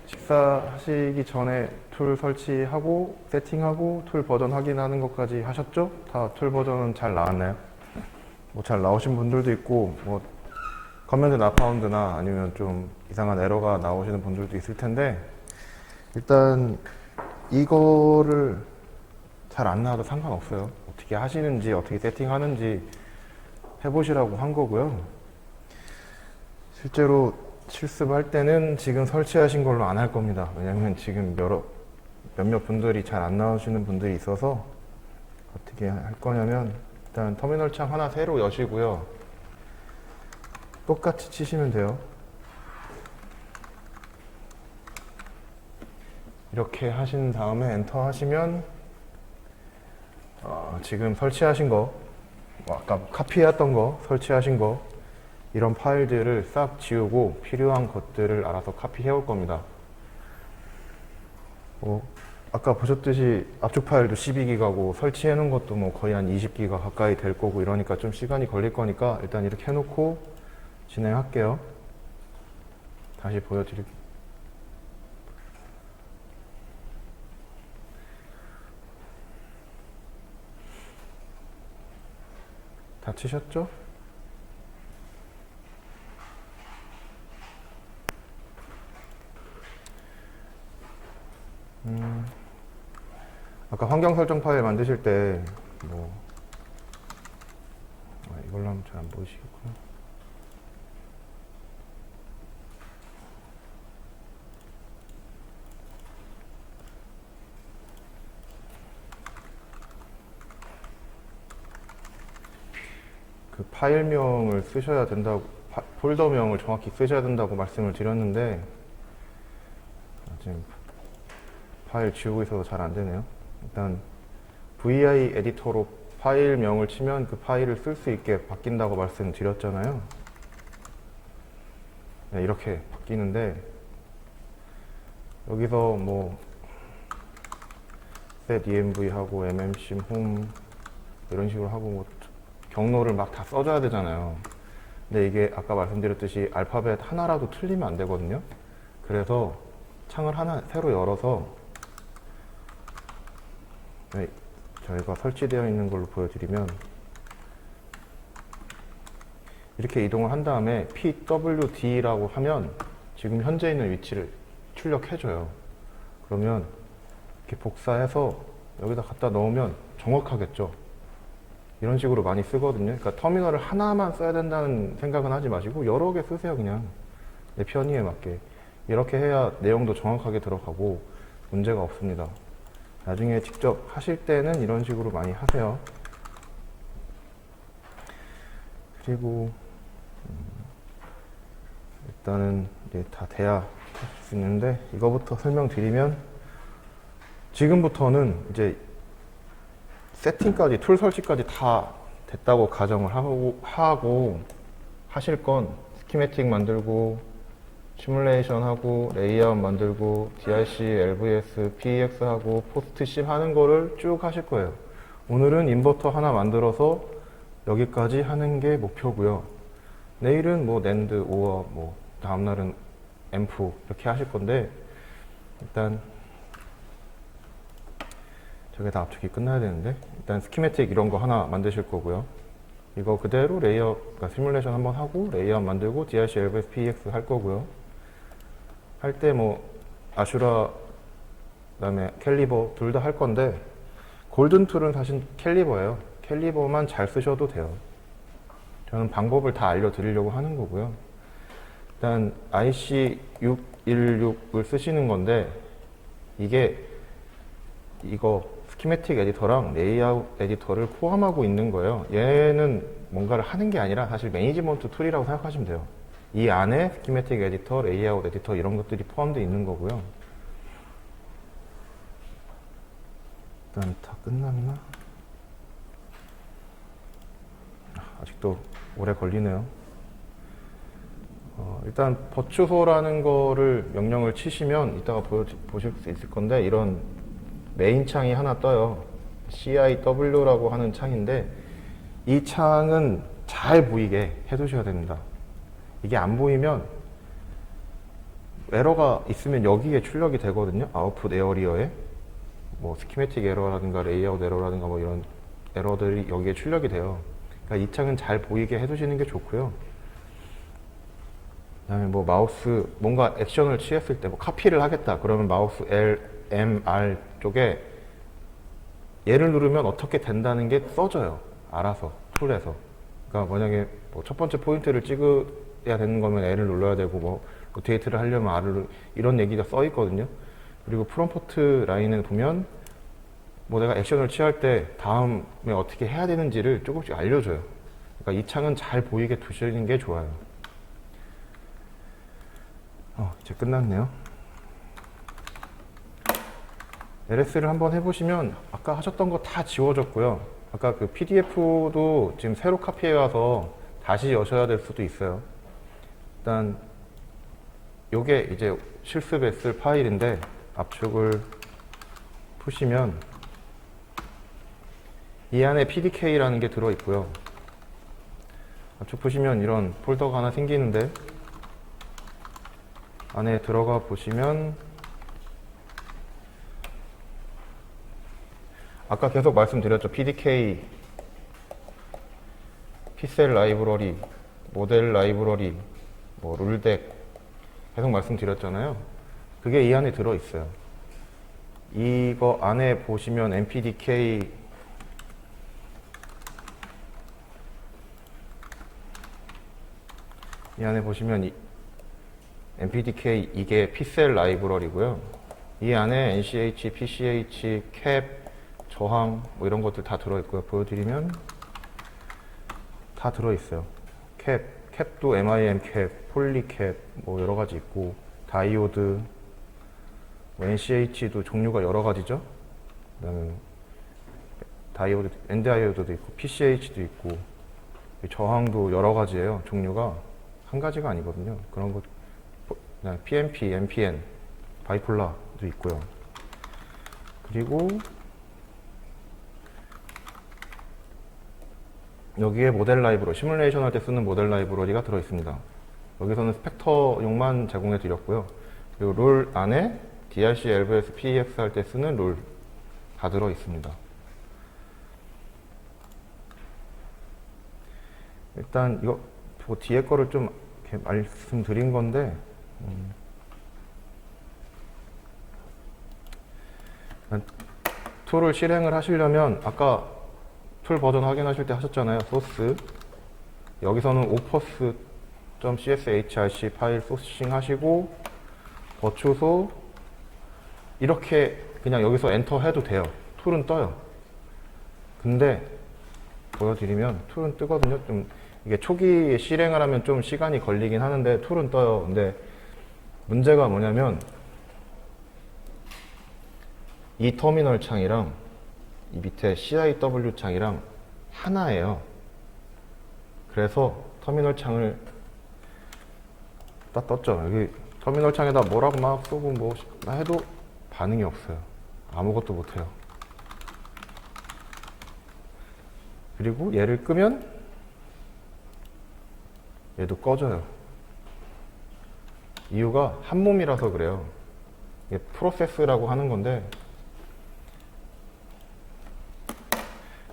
식사하시기 전에 툴 설치하고 세팅하고 툴 버전 확인하는 것까지 하셨죠? 다 툴 버전은 잘 나왔나요? 뭐 잘 나오신 분들도 있고 뭐 커맨드 나 파운드나 아니면 좀 이상한 에러가 나오시는 분들도 있을 텐데, 일단 이거를 잘 안 나와도 상관없어요. 어떻게 하시는지 어떻게 세팅하는지 해보시라고 한 거고요. 실제로 실습할 때는 지금 설치하신 걸로 안 할 겁니다. 왜냐면 지금 몇몇 분들이 잘 안 나오시는 분들이 있어서 어떻게 할 거냐면, 일단 터미널 창 하나 새로 여시고요. 똑같이 치시면 돼요. 이렇게 하신 다음에 엔터 하시면 지금 설치하신 거, 아까 카피했던 거, 설치하신 거, 이런 파일들을 싹 지우고 필요한 것들을 알아서 카피해 올 겁니다. 아까 보셨듯이 압축 파일도 12기가고 설치해 놓은 것도 뭐 거의 한 20기가 가까이 될 거고, 이러니까 좀 시간이 걸릴 거니까 일단 이렇게 해놓고 진행할게요. 다시 보여드릴게요. 다 치셨죠? 아까 환경 설정 파일 만드실 때 이걸로 하면 잘 안 보이시겠구나. 그 파일명을 쓰셔야 된다고, 폴더명을 정확히 쓰셔야 된다고 말씀을 드렸는데 지금 파일 지우고 있어서 잘 안 되네요. 일단 VI 에디터로 파일명을 치면 그 파일을 쓸 수 있게 바뀐다고 말씀드렸잖아요. 네, 이렇게 바뀌는데, 여기서 뭐 set env 하고 mmsim home 이런 식으로 하고 뭐 경로를 막 다 써줘야 되잖아요. 근데 이게 아까 말씀드렸듯이 알파벳 하나라도 틀리면 안 되거든요. 그래서 창을 하나 새로 열어서, 네, 저희가 설치되어 있는 걸로 보여드리면 이렇게 이동을 한 다음에 pwd라고 하면 지금 현재 있는 위치를 출력해줘요. 그러면 이렇게 복사해서 여기다 갖다 넣으면 정확하겠죠. 이런 식으로 많이 쓰거든요. 그러니까 터미널을 하나만 써야 된다는 생각은 하지 마시고 여러 개 쓰세요. 그냥 내 편의에 맞게. 이렇게 해야 내용도 정확하게 들어가고 문제가 없습니다. 나중에 직접 하실 때는 이런 식으로 많이 하세요. 그리고 일단은 이제 다 돼야 할 수 있는데, 이거부터 설명드리면, 지금부터는 이제 세팅까지, 툴 설치까지 다 됐다고 가정을 하고 하실 건 스키매틱 만들고 시뮬레이션 하고 레이아웃 만들고 DRC, LVS, PEX 하고 포스트십 하는 거를 쭉 하실 거예요. 오늘은 인버터 하나 만들어서 여기까지 하는 게 목표고요. 내일은 뭐 낸드, 오어, 뭐 다음날은 앰프 이렇게 하실 건데, 일단 저게 다 압축이 끝나야 되는데, 일단 스키매틱 이런 거 하나 만드실 거고요. 이거 그대로 레이아웃, 그러니까 시뮬레이션 한번 하고 레이아웃 만들고 DRC, LVS, PEX 할 거고요. 할 때 뭐 아슈라 그다음에 캘리버 둘 다 할 건데, 골든 툴은 사실 캘리버예요. 캘리버만 잘 쓰셔도 돼요. 저는 방법을 다 알려드리려고 하는 거고요. 일단 IC616을 쓰시는 건데, 이거 스키매틱 에디터랑 레이아웃 에디터를 포함하고 있는 거예요. 얘는 뭔가를 하는 게 아니라 사실 매니지먼트 툴이라고 생각하시면 돼요. 이 안에 스키매틱 에디터, 레이아웃 에디터 이런 것들이 포함되어 있는 거고요. 일단 다 끝났나? 아직도 오래 걸리네요. 일단 버추소라는 거를 명령을 치시면 이따가 보실 수 있을 건데, 이런 메인 창이 하나 떠요. CIW라고 하는 창인데, 이 창은 잘 보이게 해두셔야 됩니다. 이게 안 보이면 에러가 있으면 여기에 출력이 되거든요. 아웃풋 에어리어에 뭐 스키매틱 에러라든가 레이아웃 에러라든가 뭐 이런 에러들이 여기에 출력이 돼요. 그러니까 이 창은 잘 보이게 해두시는 게 좋고요. 그다음에 뭐 마우스 뭔가 액션을 취했을 때 뭐 카피를 하겠다 그러면 마우스 L, M, R 쪽에 얘를 누르면 어떻게 된다는 게 써져요. 알아서 툴에서. 그러니까 만약에 뭐 첫 번째 포인트를 찍어야 되는 거면 L을 눌러야 되고 뭐 로테이트를 하려면 R을 이런 얘기가 써 있거든요. 그리고 프롬프트 라인을 보면 뭐 내가 액션을 취할 때 다음에 어떻게 해야 되는지를 조금씩 알려줘요. 그러니까 이 창은 잘 보이게 두시는 게 좋아요. 이제 끝났네요. LS를 한번 해보시면 아까 하셨던 거 다 지워졌고요. 아까 그 PDF도 지금 새로 카피해 와서 다시 여셔야 될 수도 있어요. 일단 요게 이제 실습에 쓸 파일인데 압축을 푸시면 이 안에 PDK라는 게 들어있고요. 압축 푸시면 이런 폴더가 하나 생기는데 안에 들어가 보시면 아까 계속 말씀드렸죠. PDK, 피셀 라이브러리, 모델 라이브러리, 뭐 룰덱 계속 말씀드렸잖아요. 그게 이 안에 들어있어요. 이거 안에 보시면 MPDK 이 안에 보시면 MPDK 이게 피셀 라이브러리고요. 이 안에 NCH, PCH, 캡, 저항 뭐 이런 것들 다 들어있고요. 보여드리면 다 들어있어요. 캡도 MIM 캡, 폴리 캡 뭐 여러 가지 있고 다이오드, 뭐 NCH도 종류가 여러 가지죠. 그다음에 다이오드, N 다이오드도 있고 PCH도 있고 저항도 여러 가지예요. 종류가 한 가지가 아니거든요. 그런 것 그냥 PMP, MPN, 바이폴라도 있고요. 그리고 여기에 모델 라이브러리, 시뮬레이션 할 때 쓰는 모델 라이브러리가 들어있습니다. 여기서는 스펙터용만 제공해 드렸고요. 그리고 룰 안에 DRC, LVS, PEX 할 때 쓰는 룰 다 들어있습니다. 일단 이거 뭐 뒤에 거를 좀 이렇게 말씀드린 건데 툴을 실행을 하시려면 아까 툴 버전 확인하실 때 하셨잖아요. 소스 여기서는 opus.cshrc 파일 소싱 하시고 버추소 이렇게 그냥 여기서 엔터 해도 돼요. 툴은 떠요. 근데 보여드리면 툴은 뜨거든요. 좀 이게 초기에 실행을 하면 좀 시간이 걸리긴 하는데 툴은 떠요. 근데 문제가 뭐냐면 이 터미널 창이랑 이 밑에 CIW 창이랑 하나예요. 그래서 터미널 창을 딱 떴죠. 여기 터미널 창에다 뭐라고 막 쏘고 뭐 해도 반응이 없어요. 아무것도 못해요. 그리고 얘를 끄면 얘도 꺼져요. 이유가 한 몸이라서 그래요. 이게 프로세스라고 하는 건데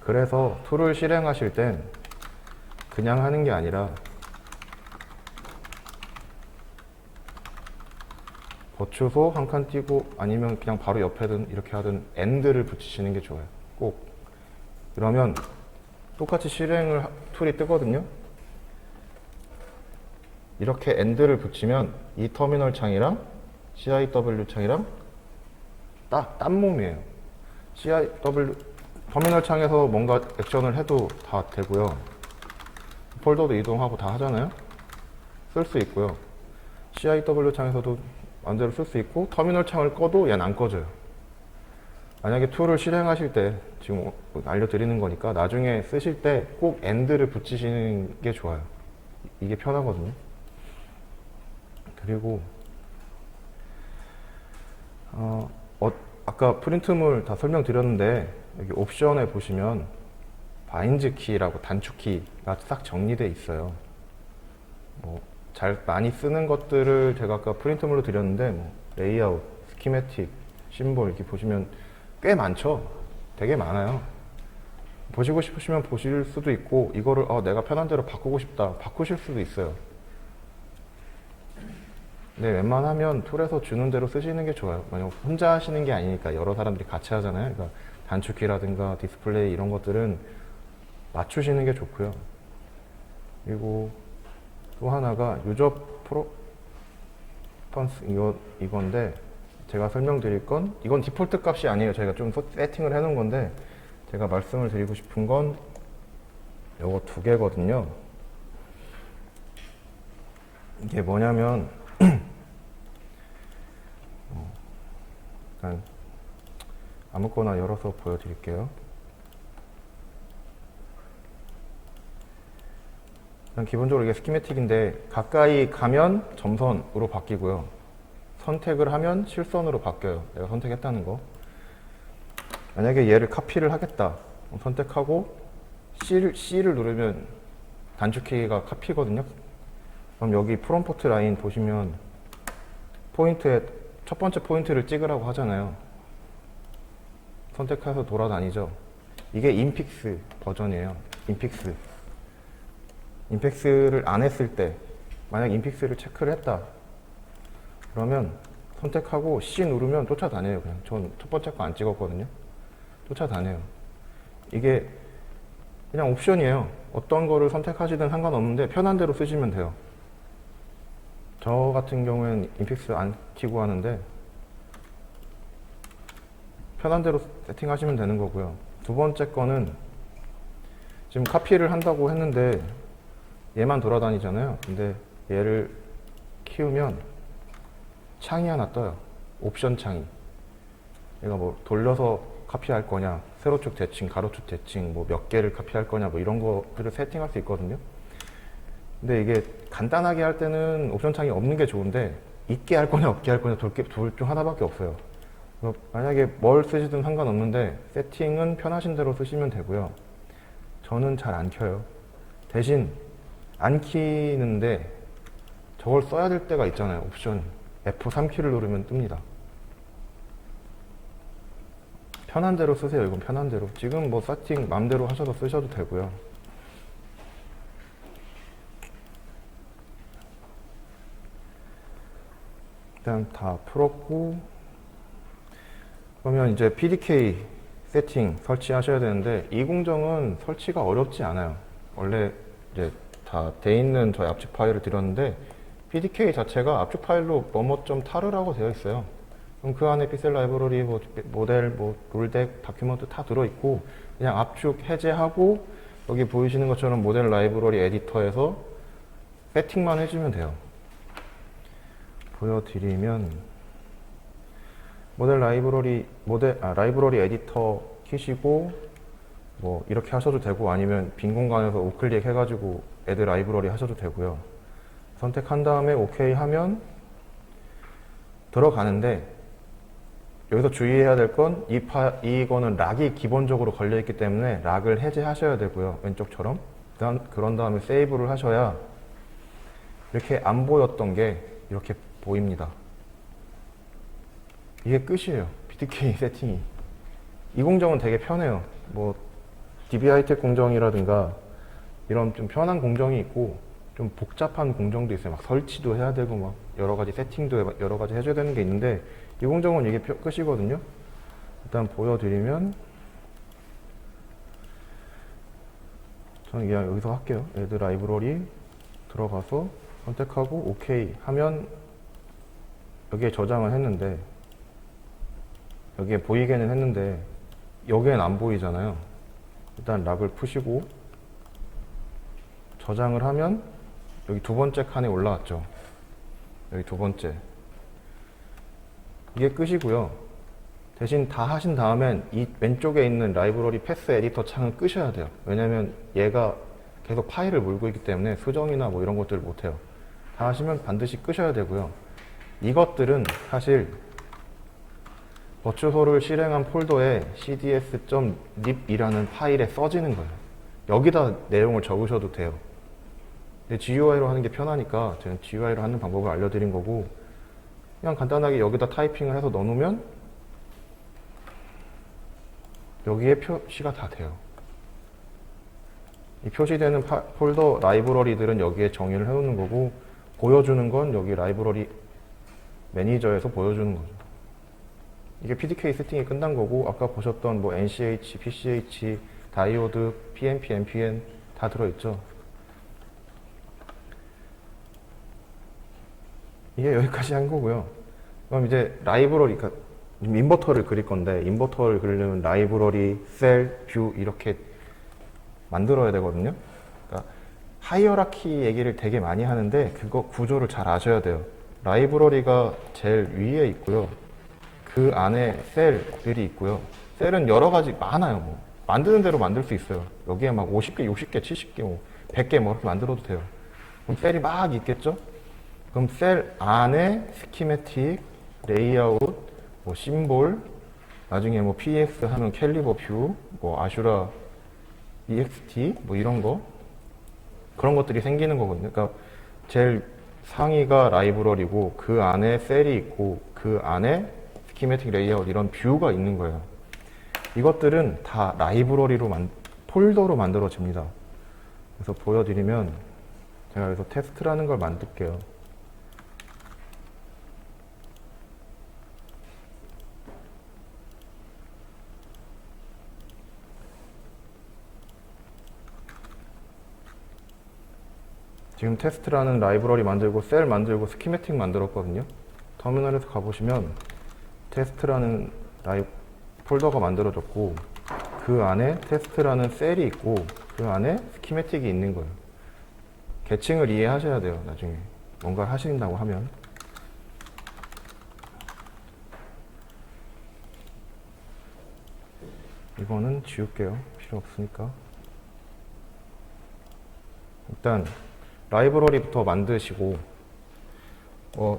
그래서 툴을 실행하실 땐 그냥 하는 게 아니라 버추소 한 칸 띄고 아니면 그냥 바로 옆에든 이렇게 하든 AND를 붙이시는 게 좋아요. 꼭. 그러면 똑같이 실행을 툴이 뜨거든요. 이렇게 AND를 붙이면 이 터미널 창이랑 CIW 창이랑 딴 몸이에요. CIW 터미널 창에서 뭔가 액션을 해도 다 되고요. 폴더도 이동하고 다 하잖아요. 쓸 수 있고요. CIW 창에서도 마음대로 쓸 수 있고 터미널 창을 꺼도 얘는 안 꺼져요. 만약에 툴을 실행하실 때 지금 알려드리는 거니까 나중에 쓰실 때 꼭 AND를 붙이시는 게 좋아요. 이게 편하거든요. 그리고 아까 프린트물 다 설명드렸는데 여기 옵션에 보시면 바인드 키라고 단축키가 싹 정리되어 있어요. 뭐 잘 많이 쓰는 것들을 제가 아까 프린트물로 드렸는데 뭐 레이아웃, 스키매틱, 심볼 이렇게 보시면 꽤 많죠. 되게 많아요. 보시고 싶으시면 보실 수도 있고 이거를 내가 편한 대로 바꾸고 싶다 바꾸실 수도 있어요. 근데 웬만하면 툴에서 주는 대로 쓰시는 게 좋아요. 만약 혼자 하시는 게 아니니까 여러 사람들이 같이 하잖아요. 그러니까 단축키라든가 디스플레이 이런 것들은 맞추시는 게 좋고요. 그리고 또 하나가 유저 프로펀스 이건데 제가 설명드릴 건 이건 디폴트 값이 아니에요. 저희가 좀 세팅을 해 놓은 건데 제가 말씀을 드리고 싶은 건 요거 두 개거든요. 이게 뭐냐면 일단 아무거나 열어서 보여드릴게요. 일단 기본적으로 이게 스키매틱인데 가까이 가면 점선으로 바뀌고요. 선택을 하면 실선으로 바뀌어요. 내가 선택했다는 거. 만약에 얘를 카피를 하겠다. 선택하고 C를 누르면 단축키가 카피거든요. 그럼 여기 프롬프트 라인 보시면 포인트에 첫 번째 포인트를 찍으라고 하잖아요. 선택해서 돌아다니죠. 이게 인픽스 버전이에요. 인픽스를 안 했을 때 만약 인픽스를 체크를 했다 그러면 선택하고 C 누르면 쫓아다녀요. 그냥 전 첫 번째 거 안 찍었거든요. 쫓아다녀요. 이게 그냥 옵션이에요. 어떤 거를 선택하시든 상관없는데 편한 대로 쓰시면 돼요. 저 같은 경우에는 인픽스 안 키고 하는데 편한 대로 세팅하시면 되는 거고요. 두 번째 거는 지금 카피를 한다고 했는데 얘만 돌아다니잖아요. 근데 얘를 키우면 창이 하나 떠요. 옵션 창이. 얘가 뭐 돌려서 카피할 거냐, 세로축 대칭, 가로축 대칭, 뭐 몇 개를 카피할 거냐, 뭐 이런 것들을 세팅할 수 있거든요. 근데 이게 간단하게 할 때는 옵션 창이 없는 게 좋은데 있게 할 거냐 없게 할 거냐 둘 중 하나밖에 없어요. 만약에 뭘 쓰시든 상관없는데 세팅은 편하신 대로 쓰시면 되고요. 저는 잘 안 켜요. 대신 안 키는데 저걸 써야 될 때가 있잖아요. 옵션 F3키를 누르면 뜹니다. 편한 대로 쓰세요. 이건 편한 대로. 지금 뭐 세팅 마음대로 하셔서 쓰셔도 되고요. 일단 다 풀었고 그러면 이제 PDK 세팅 설치하셔야 되는데 이 공정은 설치가 어렵지 않아요. 원래 이제 다 돼 있는 저희 압축 파일을 드렸는데 PDK 자체가 압축 파일로 뭐뭐 좀 타르라고 되어 있어요. 그럼 그 안에 픽셀 라이브러리, 뭐 모델, 뭐 롤덱, 다큐먼트 다 들어있고 그냥 압축 해제하고 여기 보이시는 것처럼 모델 라이브러리 에디터에서 세팅만 해주면 돼요. 보여드리면 모델 라이브러리 라이브러리 에디터 키시고 뭐 이렇게 하셔도 되고 아니면 빈 공간에서 우클릭 해가지고 애드 라이브러리 하셔도 되고요. 선택한 다음에 OK 하면 들어가는데 여기서 주의해야 될 건 이거는 락이 기본적으로 걸려 있기 때문에 락을 해제하셔야 되고요. 왼쪽처럼. 그런 다음에 세이브를 하셔야 이렇게 안 보였던 게 이렇게 보입니다. 이게 끝이에요. PDK 세팅이. 이 공정은 되게 편해요. 뭐 DB하이텍 공정이라든가 이런 좀 편한 공정이 있고 좀 복잡한 공정도 있어요. 막 설치도 해야 되고 막 여러 가지 세팅도 여러 가지 해줘야 되는 게 있는데 이 공정은 이게 끝이거든요. 일단 보여드리면 저는 그냥 여기서 할게요. 애드 라이브러리 들어가서 선택하고 OK 하면 여기에 저장을 했는데 여기에 보이게는 했는데 여기엔 안 보이잖아요. 일단 락을 푸시고 저장을 하면 여기 두 번째 칸에 올라왔죠. 여기 두 번째. 이게 끝이고요. 대신 다 하신 다음엔 이 왼쪽에 있는 라이브러리 패스 에디터 창은 끄셔야 돼요. 왜냐면 얘가 계속 파일을 몰고 있기 때문에 수정이나 뭐 이런 것들을 못해요. 다 하시면 반드시 끄셔야 되고요. 이것들은 사실 버추소를 실행한 폴더에 cds.lib이라는 파일에 써지는 거예요. 여기다 내용을 적으셔도 돼요. 근데 GUI로 하는 게 편하니까 제가 GUI로 하는 방법을 알려드린 거고, 그냥 간단하게 여기다 타이핑을 해서 넣어놓으면 여기에 표시가 다 돼요. 이 표시되는 폴더 라이브러리들은 여기에 정의를 해놓는 거고, 보여주는 건 여기 라이브러리 매니저에서 보여주는 거죠. 이게 PDK 세팅이 끝난 거고, 아까 보셨던 뭐 NCH, PCH, 다이오드, PNP, NPN 다 들어있죠. 이게 여기까지 한 거고요. 그럼 이제 라이브러리, 그러니까 인버터를 그릴 건데, 인버터를 그리려면 라이브러리, 셀, 뷰 이렇게 만들어야 되거든요. 그러니까 하이어라키 얘기를 되게 많이 하는데 그거 구조를 잘 아셔야 돼요. 라이브러리가 제일 위에 있고요. 그 안에 셀들이 있고요. 셀은 여러 가지 많아요. 뭐 만드는 대로 만들 수 있어요. 여기에 막 50개, 60개, 70개, 뭐 100개 뭐 이렇게 만들어도 돼요. 그럼 셀이 막 있겠죠? 그럼 셀 안에 스키매틱, 레이아웃, 뭐 심볼, 나중에 뭐 PX 하면 캘리버 뷰, 뭐 아슈라 EXT 뭐 이런 거, 그런 것들이 생기는 거거든요. 그러니까 제일 상위가 라이브러리고 그 안에 셀이 있고 그 안에 스키매틱 레이아웃 이런 뷰가 있는 거예요. 이것들은 다 라이브러리로 폴더로 만들어집니다. 그래서 보여드리면 제가 여기서 테스트라는 걸 만들게요. 지금 테스트라는 라이브러리 만들고 셀 만들고 스키매틱 만들었거든요. 터미널에서 가보시면 테스트라는 폴더가 만들어졌고 그 안에 테스트라는 셀이 있고 그 안에 스키매틱이 있는 거예요. 계층을 이해하셔야 돼요. 나중에 뭔가를 하신다고 하면. 이거는 지울게요. 필요 없으니까. 일단 라이브러리부터 만드시고,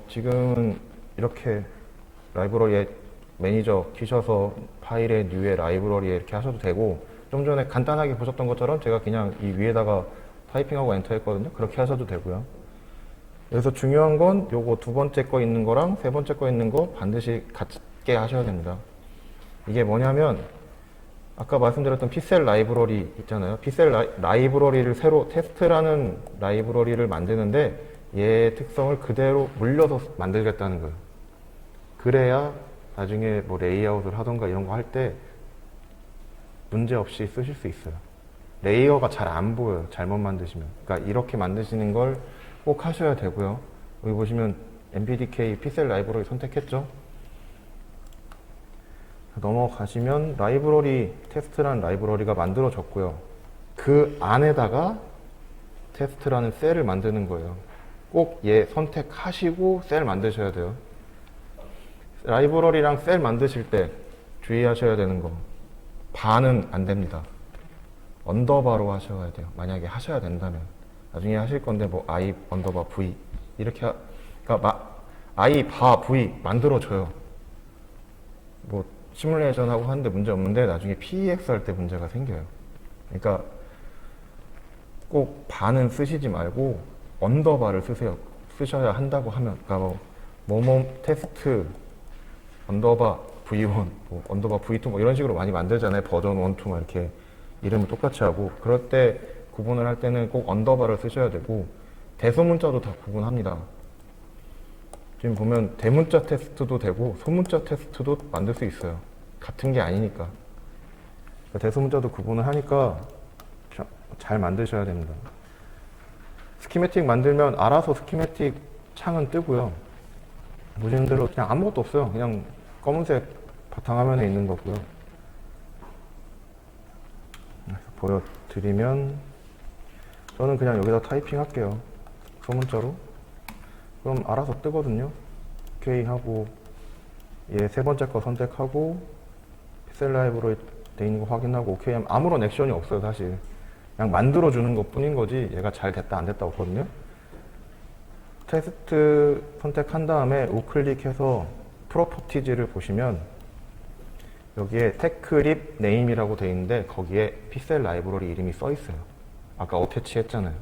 지금은 이렇게 라이브러리에 매니저 키셔서 파일에 뉴에 라이브러리에 이렇게 하셔도 되고, 좀 전에 간단하게 보셨던 것처럼 제가 그냥 이 위에다가 타이핑하고 엔터 했거든요. 그렇게 하셔도 되고요. 여기서 중요한 건 요거 두 번째 거 있는 거랑 세 번째 거 있는 거 반드시 같게 하셔야 됩니다. 이게 뭐냐면 아까 말씀드렸던 피셀 라이브러리 있잖아요. 피셀 라이브러리를 새로 테스트라는 라이브러리를 만드는데 얘의 특성을 그대로 물려서 만들겠다는 거예요. 그래야 나중에 뭐 레이아웃을 하던가 이런 거 할 때 문제 없이 쓰실 수 있어요. 레이어가 잘 안 보여요. 잘못 만드시면. 그러니까 이렇게 만드시는 걸 꼭 하셔야 되고요. 여기 보시면 MPDK 피셀 라이브러리 선택했죠? 넘어가시면 라이브러리 테스트라는 라이브러리가 만들어졌고요. 그 안에다가 테스트라는 셀을 만드는 거예요. 꼭 얘 선택하시고 셀 만드셔야 돼요. 라이브러리랑 셀 만드실 때 주의하셔야 되는 거, 바는 안 됩니다. 언더바로 하셔야 돼요. 만약에 하셔야 된다면. 나중에 하실 건데 뭐 I 언더바 V 이렇게 그러니까 I 바 V 만들어줘요. 뭐 시뮬레이션하고 하는데 문제 없는데 나중에 PEX 할 때 문제가 생겨요. 그러니까 꼭 바는 쓰시지 말고 언더바를 쓰세요. 쓰셔야 한다고 하면, 그러니까 뭐뭐 테스트 언더바 V1, 뭐 언더바 V2 뭐 이런 식으로 많이 만들잖아요. 버전 1, 2 막 이렇게 이름을 똑같이 하고, 그럴 때 구분을 할 때는 꼭 언더바를 쓰셔야 되고, 대소문자도 다 구분합니다. 지금 보면 대문자 테스트도 되고 소문자 테스트도 만들 수 있어요. 같은 게 아니니까. 그러니까 대소문자도 구분을 하니까 잘 만드셔야 됩니다. 스키매틱 만들면 알아서 스키매틱 창은 뜨고요. 보시는 대로 그냥 아무것도 없어요. 그냥 검은색 바탕화면에 있는 거고요. 보여드리면 저는 그냥 여기다 타이핑 할게요. 소문자로. 그럼 알아서 뜨거든요. OK 하고 얘 세 번째 거 선택하고 피셀 라이브로 돼 있는 거 확인하고 OK 하면 아무런 액션이 없어요. 사실 그냥 만들어 주는 것 뿐인 거지 얘가 잘 됐다 안 됐다 없거든요. 테스트 선택한 다음에 우클릭해서 프로퍼티즈를 보시면 여기에 테크립 네임이라고 되어 있는데 거기에 피셀 라이브러리 이름이 써 있어요. 아까 어태치 했잖아요.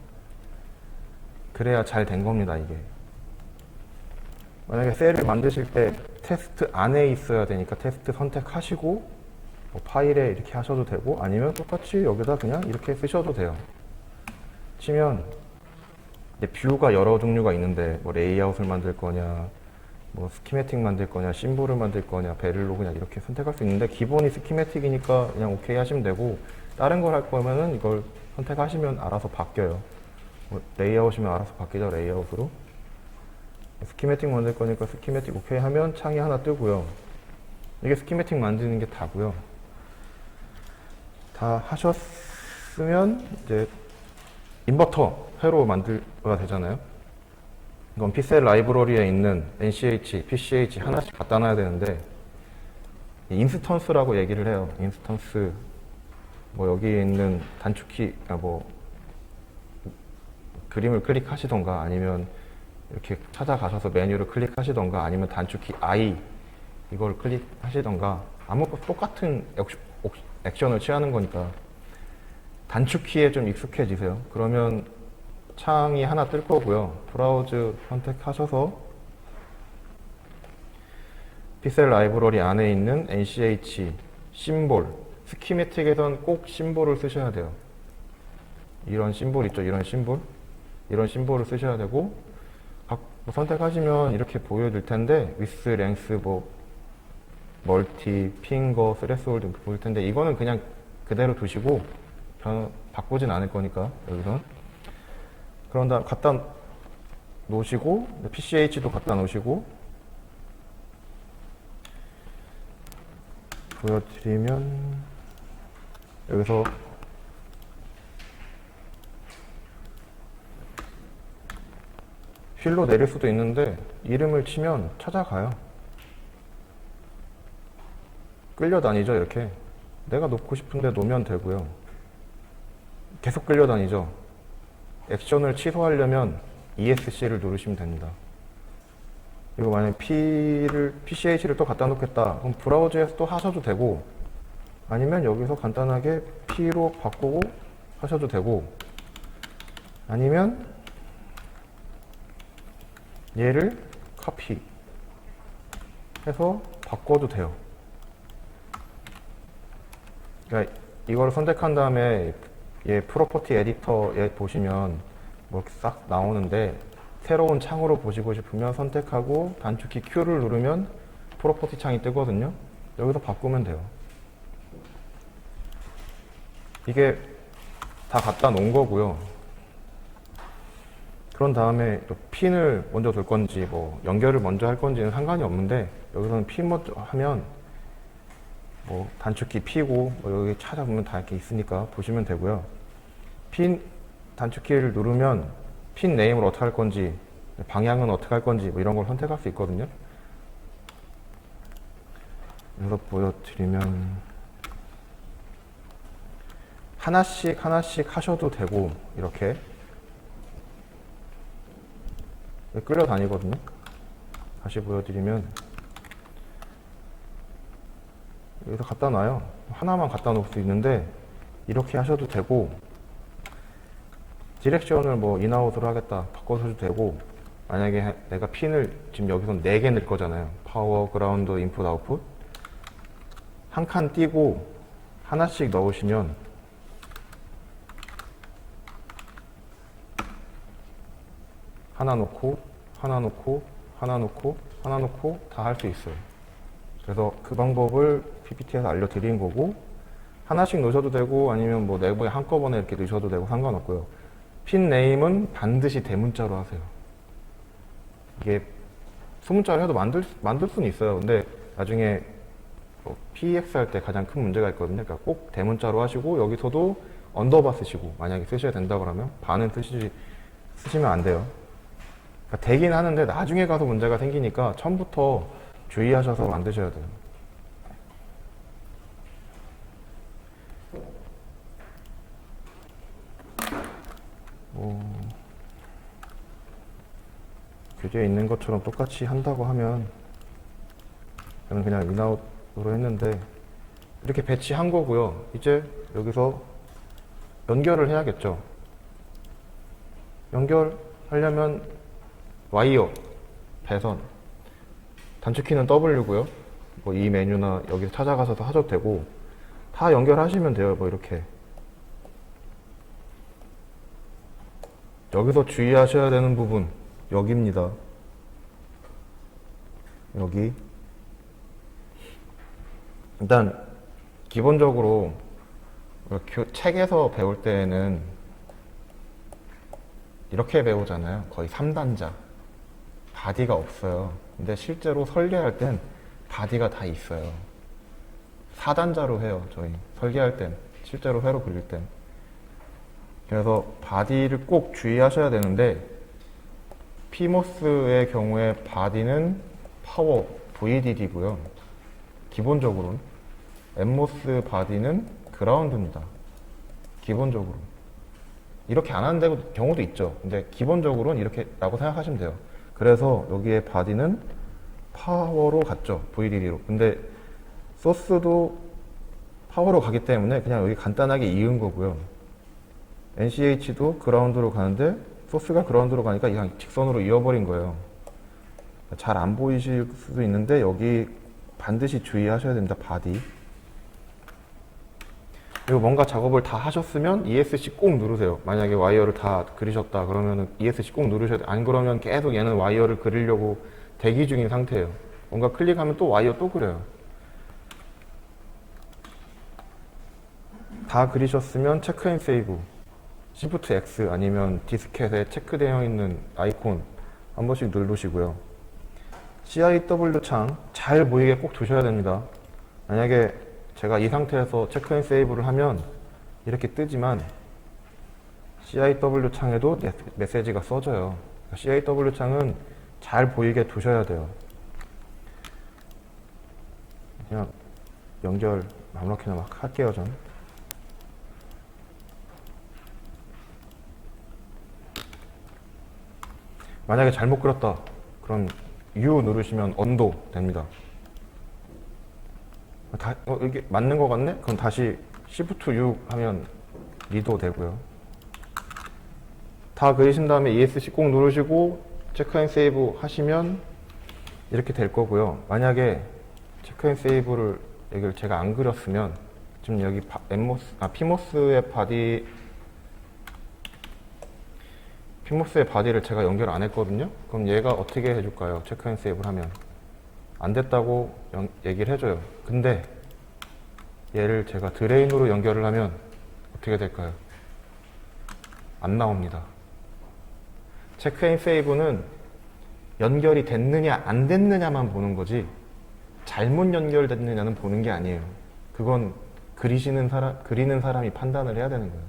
그래야 잘 된 겁니다, 이게. 만약에 셀을 만드실 때 테스트 안에 있어야 되니까 테스트 선택하시고 뭐 파일에 이렇게 하셔도 되고, 아니면 똑같이 여기다 그냥 이렇게 쓰셔도 돼요. 치면 이제 뷰가 여러 종류가 있는데 뭐 레이아웃을 만들 거냐, 뭐 스키매틱 만들 거냐, 심볼을 만들 거냐, 베를로 그냥 이렇게 선택할 수 있는데, 기본이 스키매틱이니까 그냥 오케이 하시면 되고, 다른 걸 할 거면은 이걸 선택하시면 알아서 바뀌어요. 뭐 레이아웃이면 알아서 바뀌죠, 레이아웃으로. 스키매틱 만들 거니까 스키매틱 오케이 하면 창이 하나 뜨고요. 이게 스키매틱 만드는 게 다고요. 다 하셨으면 이제 인버터 새로 만들어야 되잖아요. 이건 피셀 라이브러리에 있는 NCH, PCH 하나씩 갖다 놔야 되는데, 인스턴스라고 얘기를 해요. 인스턴스, 뭐 여기에 있는 단축키, 뭐 그림을 클릭하시던가, 아니면 이렇게 찾아가셔서 메뉴를 클릭하시던가, 아니면 단축키 I 이걸 클릭하시던가, 아무것도 똑같은 액션을 취하는 거니까 단축키에 좀 익숙해지세요. 그러면 창이 하나 뜰 거고요. 브라우즈 선택하셔서 피셀 라이브러리 안에 있는 NCH 심볼, 스키매틱에선 꼭 심볼을 쓰셔야 돼요. 이런 심볼 있죠, 이런 심볼, 이런 심볼을 쓰셔야 되고, 선택하시면 이렇게 보여줄 텐데, 위스, 랭스, 뭐 멀티, 핑거, 스레스홀드 보일 텐데, 이거는 그냥 그대로 두시고 바꾸진 않을 거니까 여기선. 그런 다음 갖다 놓으시고, PCH도 갖다 놓으시고, 보여드리면 여기서 휠로 내릴 수도 있는데, 이름을 치면 찾아가요. 끌려다니죠, 이렇게. 내가 놓고 싶은데 놓으면 되고요. 계속 끌려다니죠. 액션을 취소하려면 ESC를 누르시면 됩니다. 이거 만약에 PCH를 또 갖다 놓겠다, 그럼 브라우저에서 또 하셔도 되고, 아니면 여기서 간단하게 P로 바꾸고 하셔도 되고, 아니면 얘를 카피 해서 바꿔도 돼요. 그러니까 이걸 선택한 다음에 얘 프로퍼티 에디터에 보시면 뭐 이렇게 싹 나오는데, 새로운 창으로 보시고 싶으면 선택하고 단축키 Q를 누르면 프로퍼티 창이 뜨거든요. 여기서 바꾸면 돼요. 이게 다 갖다 놓은 거고요. 그런 다음에 핀을 먼저 둘 건지 뭐 연결을 먼저 할 건지는 상관이 없는데, 여기서는 핀 먼저 하면 뭐 단축키 P고, 뭐 여기 찾아보면 다 이렇게 있으니까 보시면 되고요. 핀 단축키를 누르면 핀 네임을 어떻게 할 건지, 방향은 어떻게 할 건지, 뭐 이런 걸 선택할 수 있거든요. 그래서 보여드리면 하나씩 하셔도 되고, 이렇게 끌려다니거든요. 다시 보여드리면 여기서 갖다 놔요. 하나만 갖다 놓을 수 있는데 이렇게 하셔도 되고, 디렉션을 뭐 인아웃으로 하겠다 바꿔서도 되고, 만약에 내가 핀을 지금 여기서 4개 넣을 거잖아요. 파워, 그라운드, 인풋, 아웃풋 한 칸 띄고 하나씩 넣으시면 하나 놓고 하나 놓고 하나 놓고 하나 놓고 다 할 수 있어요. 그래서 그 방법을 PPT에서 알려드린 거고, 하나씩 넣으셔도 되고 아니면 뭐 내부에 한꺼번에 이렇게 넣으셔도 되고 상관없고요. 핀 네임은 반드시 대문자로 하세요. 이게 소문자로 해도 만들 수는 있어요. 근데 나중에 PEX 할 때 가장 큰 문제가 있거든요. 그러니까 꼭 대문자로 하시고, 여기서도 언더바 쓰시고, 만약에 쓰셔야 된다 그러면 반은 쓰시면 안 돼요. 그러니까 되긴 하는데 나중에 가서 문제가 생기니까 처음부터 주의하셔서 만드셔야 돼요. 교재에 있는 것처럼 똑같이 한다고 하면, 저는 그냥 인아웃으로 했는데 이렇게 배치한 거고요. 이제 여기서 연결을 해야겠죠. 연결 하려면 와이어, 배선, 단축키는 W고요. 뭐 이 메뉴나 여기서 찾아가서도 하셔도 되고 다 연결하시면 돼요. 뭐 이렇게. 여기서 주의하셔야 되는 부분 여기입니다. 여기. 일단 기본적으로 책에서 배울 때는 이렇게 배우잖아요. 거의 3단자. 바디가 없어요. 근데 실제로 설계할 땐 바디가 다 있어요. 4단자로 해요. 저희 설계할 땐. 실제로 회로 그릴 땐. 그래서 바디를 꼭 주의하셔야 되는데 피모스의 경우에 바디는 파워 VDD고요. 기본적으로는 엠모스 바디는 그라운드입니다. 기본적으로. 이렇게 안 하는 경우도 있죠. 근데 기본적으로는 이렇게 라고 생각하시면 돼요. 그래서 여기에 바디는 파워로 갔죠. VDD로. 근데 소스도 파워로 가기 때문에 그냥 여기 간단하게 이은 거고요. NCH도 그라운드로 가는데 소스가 그라운드로 가니까 그냥 직선으로 이어버린 거예요. 잘 안 보이실 수도 있는데 여기 반드시 주의하셔야 됩니다. 바디. 그리고 뭔가 작업을 다 하셨으면 ESC 꼭 누르세요. 만약에 와이어를 다 그리셨다 그러면 ESC 꼭 누르셔야 돼요. 안 그러면 계속 얘는 와이어를 그리려고 대기 중인 상태예요. 뭔가 클릭하면 또 와이어 또 그려요. 다 그리셨으면 체크 앤 세이브, Shift X 아니면 디스켓에 체크되어 있는 아이콘 한 번씩 누르시고요. CIW 창 잘 보이게 꼭 두셔야 됩니다. 만약에 제가 이 상태에서 체크 앤 세이브를 하면 이렇게 뜨지만 CIW 창에도 메시지가 써져요. CIW 창은 잘 보이게 두셔야 돼요. 그냥 연결 아무렇게나 막 할게요, 전. 만약에 잘못 그렸다. 그럼 U 누르시면 언도 됩니다. 이게 맞는 것 같네? 그럼 다시 Shift U 하면 리도 되고요. 다 그리신 다음에 ESC 꼭 누르시고 체크 앤 세이브 하시면 이렇게 될 거고요. 만약에 체크 앤 세이브를 여기를 제가 안 그렸으면 지금 여기 피모스의 바디를 제가 연결 안 했거든요. 그럼 얘가 어떻게 해줄까요? 체크 앤 세이브를 하면 안 됐다고 얘기를 해줘요. 근데 얘를 제가 드레인으로 연결을 하면 어떻게 될까요? 안 나옵니다. 체크 앤 세이브는 연결이 됐느냐 안 됐느냐만 보는 거지 잘못 연결됐느냐는 보는 게 아니에요. 그건 그리는 사람이 판단을 해야 되는 거예요.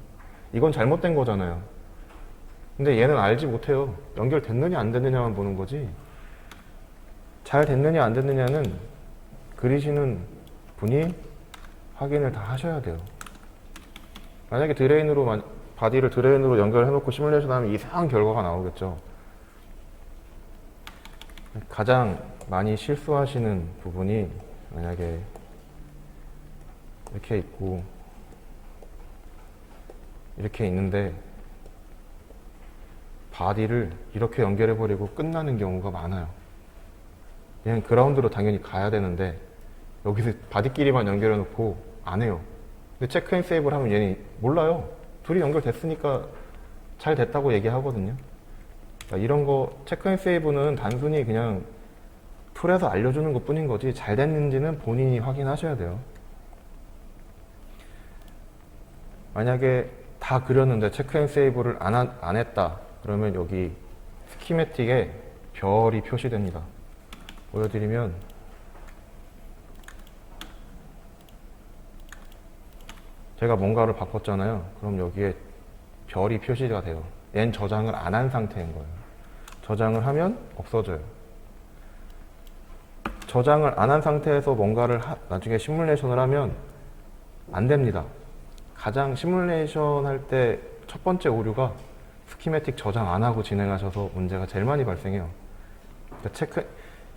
이건 잘못된 거잖아요. 근데 얘는 알지 못해요. 연결됐느냐 안 됐느냐만 보는 거지 잘 됐느냐 안 됐느냐는 그리시는 분이 확인을 다 하셔야 돼요. 만약에 바디를 드레인으로 연결해 놓고 시뮬레이션 하면 이상한 결과가 나오겠죠. 가장 많이 실수하시는 부분이 만약에 이렇게 있고 이렇게 있는데 바디를 이렇게 연결해 버리고 끝나는 경우가 많아요. 얘는 그라운드로 당연히 가야 되는데 여기서 바디끼리만 연결해 놓고 안 해요. 근데 체크 앤 세이브를 하면 얘는 몰라요. 둘이 연결됐으니까 잘 됐다고 얘기하거든요. 그러니까 이런 거 체크 앤 세이브는 단순히 그냥 툴에서 알려주는 것 뿐인 거지 잘 됐는지는 본인이 확인하셔야 돼요. 만약에 다 그렸는데 체크 앤 세이브를 안 했다 그러면 여기 스키매틱에 별이 표시됩니다. 보여드리면 제가 뭔가를 바꿨잖아요. 그럼 여기에 별이 표시가 돼요. 얘는 저장을 안 한 상태인 거예요. 저장을 하면 없어져요. 저장을 안 한 상태에서 뭔가를 나중에 시뮬레이션을 하면 안 됩니다. 가장 시뮬레이션 할 때 첫 번째 오류가 스키매틱 저장 안 하고 진행하셔서 문제가 제일 많이 발생해요. 그러니까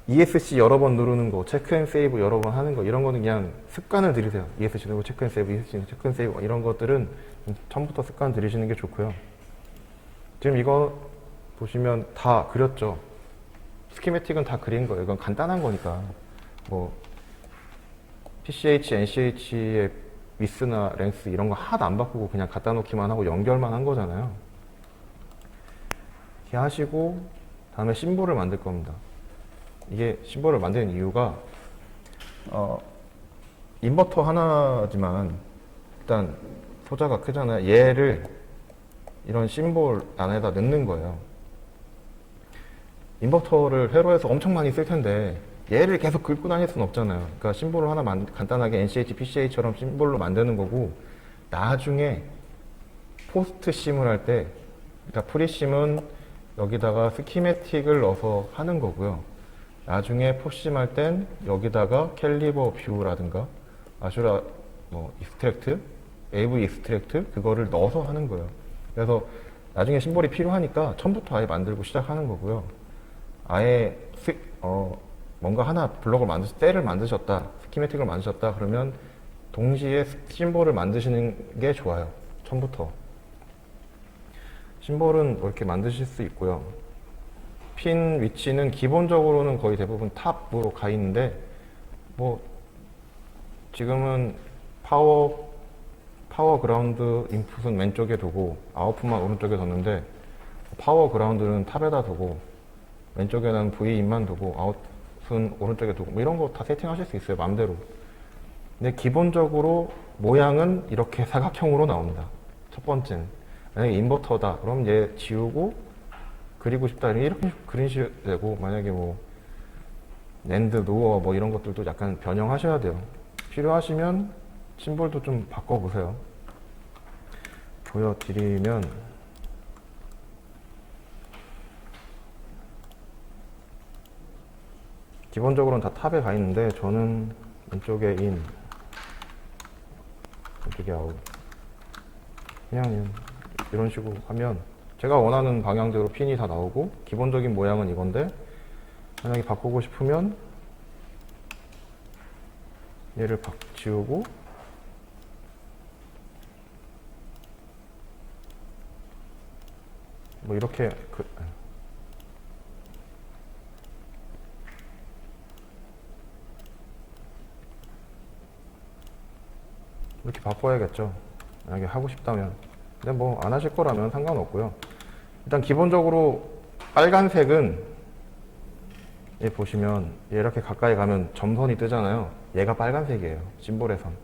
ESC 여러 번 누르는 거, 체크 앤 세이브 여러 번 하는 거 이런 거는 그냥 습관을 들이세요. ESC 누르고 체크 앤 세이브, ESC 체크 앤 세이브 이런 것들은 처음부터 습관 들이시는 게 좋고요. 지금 이거 보시면 다 그렸죠. 스키매틱은 다 그린 거예요. 이건 간단한 거니까. 뭐 PCH, NCH의 위스나 랭스 이런 거 하나도 안 바꾸고 그냥 갖다 놓기만 하고 연결만 한 거잖아요. 이렇게 하시고 다음에 심볼을 만들 겁니다. 이게 심볼을 만드는 이유가 인버터 하나지만 일단 소자가 크잖아요. 얘를 이런 심볼 안에다 넣는 거예요. 인버터를 회로에서 엄청 많이 쓸 텐데 얘를 계속 긁고 다닐 수는 없잖아요. 그러니까 심볼을 하나 간단하게 NCH, PCH처럼 심볼로 만드는 거고, 나중에 포스트 심을 할 때, 그러니까 프리심은 여기다가 스키매틱을 넣어서 하는 거고요. 나중에 포심 할 땐 여기다가 캘리버 뷰라든가 아슈라 익스트랙트, AV 익스트랙트 그거를 넣어서 하는 거예요. 그래서 나중에 심볼이 필요하니까 처음부터 아예 만들고 시작하는 거고요. 아예 뭔가 하나 블록을 셀을 만드셨다, 스키매틱을 만드셨다 그러면 동시에 심볼을 만드시는 게 좋아요. 처음부터. 심볼은 이렇게 만드실 수 있고요. 핀 위치는 기본적으로는 거의 대부분 탑으로 가 있는데, 뭐 지금은 파워 그라운드 인풋은 왼쪽에 두고 아웃풋만 오른쪽에 뒀는데, 파워 그라운드는 탑에다 두고 왼쪽에는 V인만 두고 아웃은 오른쪽에 두고 뭐 이런 거 다 세팅하실 수 있어요, 마음대로. 근데 기본적으로 모양은 이렇게 사각형으로 나옵니다. 첫 번째는. 만약에 인버터다 그럼 얘 지우고 그리고 싶다 이렇게 그리셔야 되고, 만약에 뭐 랜드 노어 뭐 이런 것들도 약간 변형하셔야 돼요. 필요하시면 심볼도 좀 바꿔보세요. 보여드리면 기본적으로는 다 탑에 가 있는데 저는 왼쪽에 인, 왼쪽에 아웃, 그냥 이런 식으로 하면 제가 원하는 방향대로 핀이 다 나오고, 기본적인 모양은 이건데 만약에 바꾸고 싶으면 얘를 지우고 뭐 이렇게 이렇게 바꿔야겠죠. 만약에 하고 싶다면. 근데 뭐 안 하실 거라면 상관없고요. 일단 기본적으로 빨간색은 얘 보시면 얘 이렇게 가까이 가면 점선이 뜨잖아요. 얘가 빨간색이에요. 심볼에선.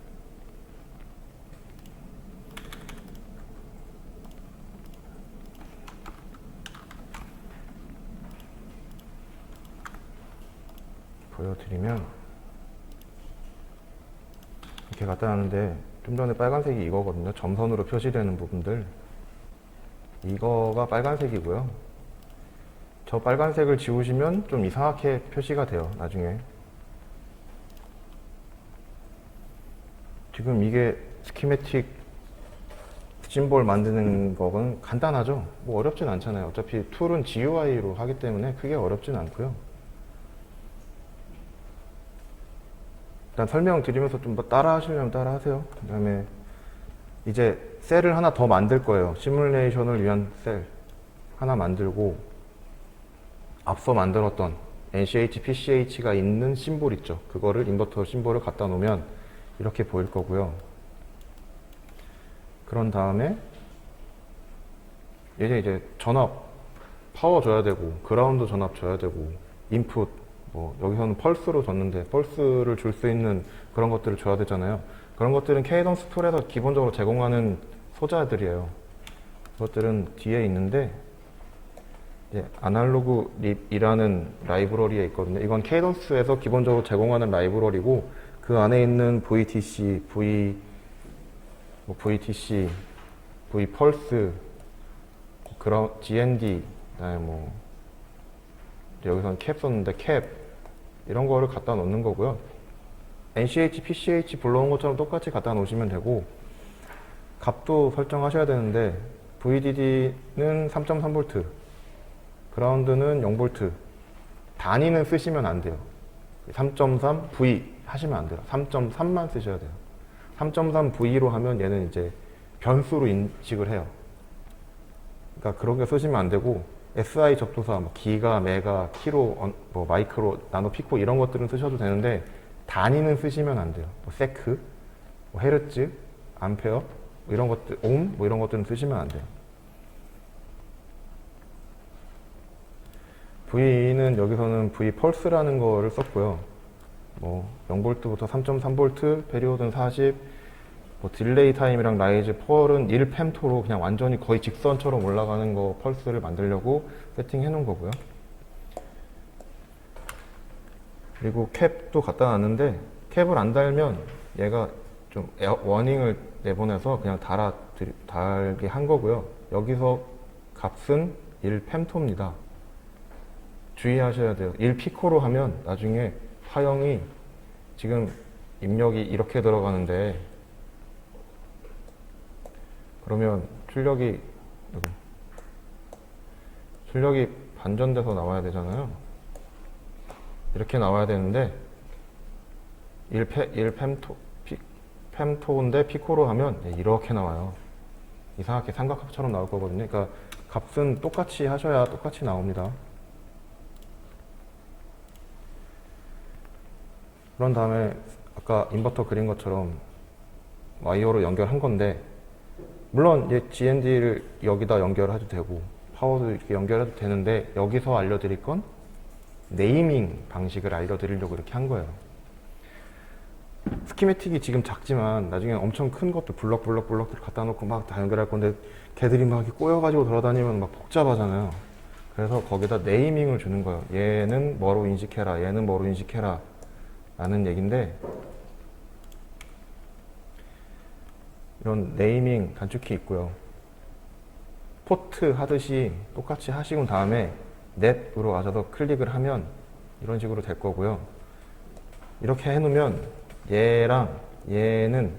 보여드리면 이렇게 갖다 놨는데 좀 전에 빨간색이 이거거든요. 점선으로 표시되는 부분들. 이거가 빨간색이고요. 저 빨간색을 지우시면 좀 이상하게 표시가 돼요, 나중에. 지금 이게 스키매틱 심볼 만드는 거는 간단하죠? 뭐 어렵진 않잖아요. 어차피 툴은 GUI로 하기 때문에 크게 어렵진 않고요. 일단 설명드리면서 좀 따라 하시려면 따라 하세요. 그 다음에 이제 셀을 하나 더 만들 거예요. 시뮬레이션을 위한 셀 하나 만들고, 앞서 만들었던 NCH, PCH가 있는 심볼 있죠. 그거를 인버터 심볼을 갖다 놓으면 이렇게 보일 거고요. 그런 다음에 이제 전압, 파워 줘야 되고, 그라운드 전압 줘야 되고, 인풋, 뭐 여기서는 펄스로 줬는데 펄스를 줄 수 있는 그런 것들을 줘야 되잖아요. 그런 것들은 케이던스 툴에서 기본적으로 제공하는 소자들이에요. 그것들은 뒤에 있는데, 이제 아날로그 립이라는 라이브러리에 있거든요. 이건 케이던스에서 기본적으로 제공하는 라이브러리고, 그 안에 있는 VTC, VTC, V펄스, GND, 그다음에 뭐 여기서는 캡 썼는데 캡 이런 거를 갖다 놓는 거고요. NCH, PCH 불러온 것처럼 똑같이 갖다 놓으시면 되고, 값도 설정하셔야 되는데 VDD는 3.3V, 그라운드는 0V, 단위는 쓰시면 안 돼요. 3.3V 하시면 안 돼요. 3.3만 쓰셔야 돼요. 3.3V로 하면 얘는 이제 변수로 인식을 해요. 그러니까 그런 게 쓰시면 안 되고, SI 접도사, 뭐 기가, 메가, 키로, 뭐 마이크로, 나노, 피코 이런 것들은 쓰셔도 되는데 단위는 쓰시면 안 돼요. 뭐 세크, 뭐 헤르츠, 암페어 뭐 이런 것들, 옴 뭐 이런 것들은 쓰시면 안 돼요. V는 여기서는 V 펄스라는 거를 썼고요. 뭐 0V부터 3.3V, 페리오드는 40, 뭐 딜레이 타임이랑 라이즈 펄은 1펜토로 그냥 완전히 거의 직선처럼 올라가는 거 펄스를 만들려고 세팅해 놓은 거고요. 그리고 캡도 갖다 놨는데 캡을 안 달면 얘가 좀 워닝을 내보내서 그냥 달게 한 거고요. 여기서 값은 1펜토입니다. 주의하셔야 돼요. 1피코로 하면 나중에 화형이 지금 입력이 이렇게 들어가는데 그러면 출력이 반전돼서 나와야 되잖아요. 이렇게 나와야 되는데 1펜토인데 피코로 하면 이렇게 나와요. 이상하게 삼각형처럼 나올 거거든요. 그러니까 값은 똑같이 하셔야 똑같이 나옵니다. 그런 다음에 아까 인버터 그린 것처럼 와이어로 연결한 건데 물론 GND를 여기다 연결해도 되고 파워도 이렇게 연결해도 되는데 여기서 알려드릴 건 네이밍 방식을 알려드리려고 이렇게 한 거예요. 스키매틱이 지금 작지만 나중에 엄청 큰 것도 블럭 갖다 놓고 막 다 연결할 건데 걔들이 막 이렇게 꼬여가지고 돌아다니면 막 복잡하잖아요. 그래서 거기다 네이밍을 주는 거예요. 얘는 뭐로 인식해라, 얘는 뭐로 인식해라 라는 얘기인데 이런 네이밍 단축키 있고요. 포트 하듯이 똑같이 하시고 다음에 넷으로 가셔서 클릭을 하면 이런 식으로 될 거고요. 이렇게 해놓으면 얘랑 얘는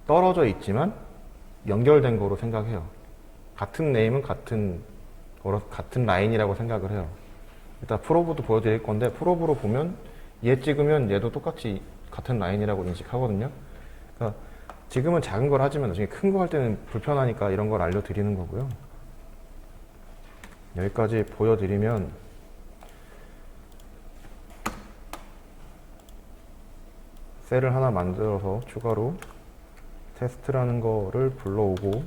떨어져 있지만 연결된 거로 생각해요. 같은 네임은 같은 라인이라고 생각을 해요. 일단 프로브도 보여드릴 건데 프로브로 보면 얘 찍으면 얘도 똑같이 같은 라인이라고 인식하거든요. 그러니까 지금은 작은 걸 하지만 나중에 큰 거 할 때는 불편하니까 이런 걸 알려드리는 거고요. 여기까지 보여드리면 셀을 하나 만들어서 추가로 테스트라는 거를 불러오고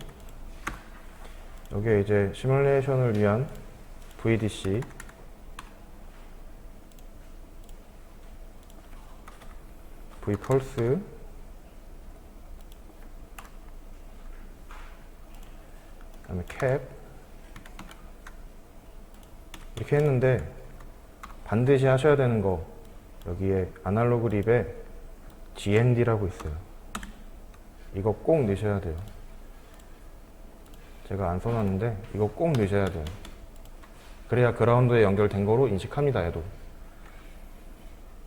여기에 이제 시뮬레이션을 위한 VDC V펄스 그 다음에 캡 이렇게 했는데 반드시 하셔야 되는 거 여기에 아날로그 립에 GND라고 있어요. 이거 꼭 넣으셔야 돼요. 제가 안 써놨는데 이거 꼭 넣으셔야 돼요. 그래야 그라운드에 연결된 거로 인식합니다. 얘도.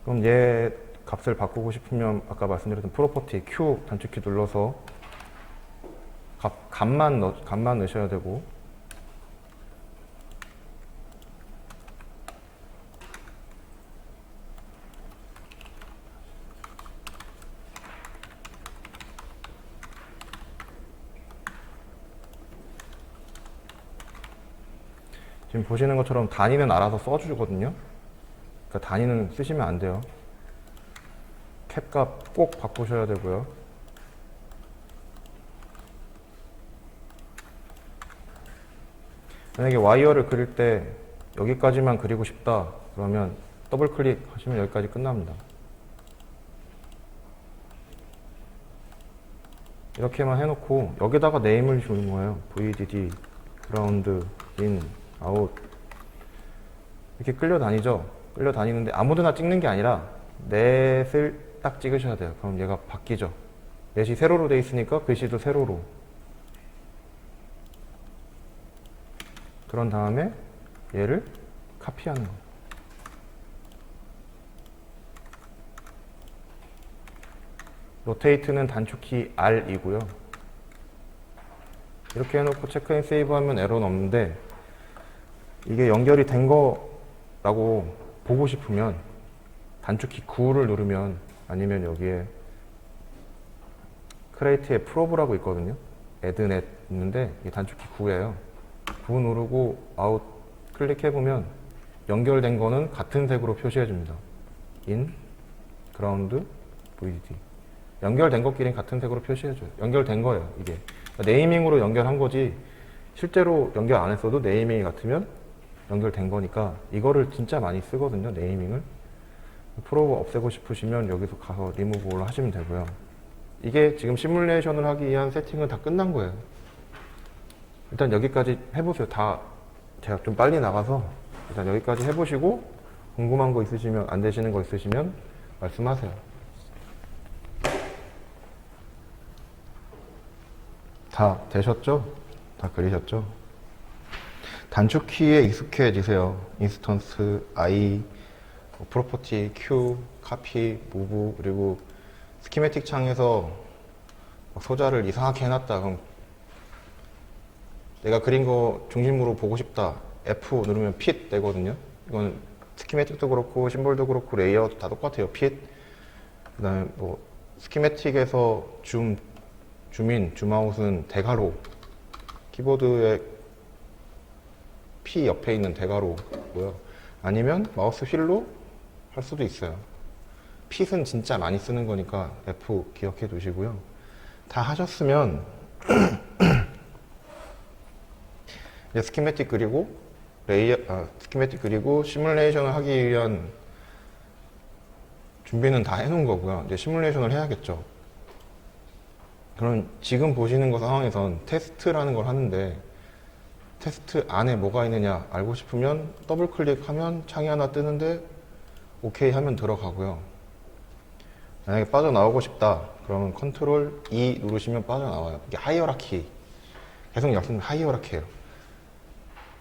그럼 얘 값을 바꾸고 싶으면 아까 말씀드렸던 프로퍼티 Q 단축키 눌러서 값만 넣으셔야 되고 지금 보시는 것처럼 단위는 알아서 써주거든요. 그러니까 단위는 쓰시면 안 돼요. 캡값 꼭 바꾸셔야 되고요. 만약에 와이어를 그릴 때 여기까지만 그리고 싶다 그러면 더블 클릭 하시면 여기까지 끝납니다. 이렇게만 해놓고 여기다가 네임을 주는 거예요. VDD, 그라운드, 인, 아웃 이렇게 끌려다니죠. 끌려다니는데 아무데나 찍는 게 아니라 넷을 딱 찍으셔야 돼요. 그럼 얘가 바뀌죠. 넷이 세로로 돼 있으니까 글씨도 세로로. 그런 다음에 얘를 카피하는 거예요. 로테이트는 단축키 R이고요. 이렇게 해놓고 체크인 세이브하면 에러는 없는데 이게 연결이 된 거라고 보고 싶으면 단축키 9를 누르면 아니면 여기에 크레이트에 프로브라고 있거든요. 애드넷 있는데 이게 단축키 9예요. 9 누르고 아웃 클릭해보면 연결된 거는 같은 색으로 표시해줍니다. in, ground, VDD. 연결된 것끼리는 같은 색으로 표시해줘요. 연결된 거예요, 이게. 그러니까 네이밍으로 연결한 거지, 실제로 연결 안 했어도 네이밍이 같으면 연결된 거니까 이거를 진짜 많이 쓰거든요, 네이밍을. 프로브 없애고 싶으시면 여기서 가서 리무브를 하시면 되고요. 이게 지금 시뮬레이션을 하기 위한 세팅은 다 끝난 거예요. 일단 여기까지 해보세요. 다 제가 좀 빨리 나가서 일단 여기까지 해보시고 궁금한 거 있으시면, 안 되시는 거 있으시면 말씀하세요. 다 되셨죠? 다 그리셨죠? 단축키에 익숙해지세요. 인스턴스, I, 프로퍼티, Q, 카피, 무브, 그리고 스키매틱 창에서 소자를 이상하게 해놨다. 그럼 내가 그린 거 중심으로 보고 싶다. F 누르면 핏 되거든요. 이건 스키매틱도 그렇고 심볼도 그렇고 레이아웃도 다 똑같아요. 핏. 그 다음에 뭐 스키매틱에서 줌인, 줌아웃은 대괄호. 키보드에 P 옆에 있는 대괄호고요. 아니면 마우스 휠로 할 수도 있어요. 핏은 진짜 많이 쓰는 거니까 F 기억해 두시고요. 다 하셨으면 이제 스키매틱 그리고 스키매틱 그리고 시뮬레이션을 하기 위한 준비는 다 해놓은 거고요. 이제 시뮬레이션을 해야겠죠. 그럼 지금 보시는 거 상황에선 테스트라는 걸 하는데 테스트 안에 뭐가 있느냐 알고 싶으면 더블 클릭하면 창이 하나 뜨는데 오케이 하면 들어가고요. 만약에 빠져나오고 싶다 그러면 컨트롤 E 누르시면 빠져나와요. 이게 하이어라키, 계속 약속은 하이어라키예요.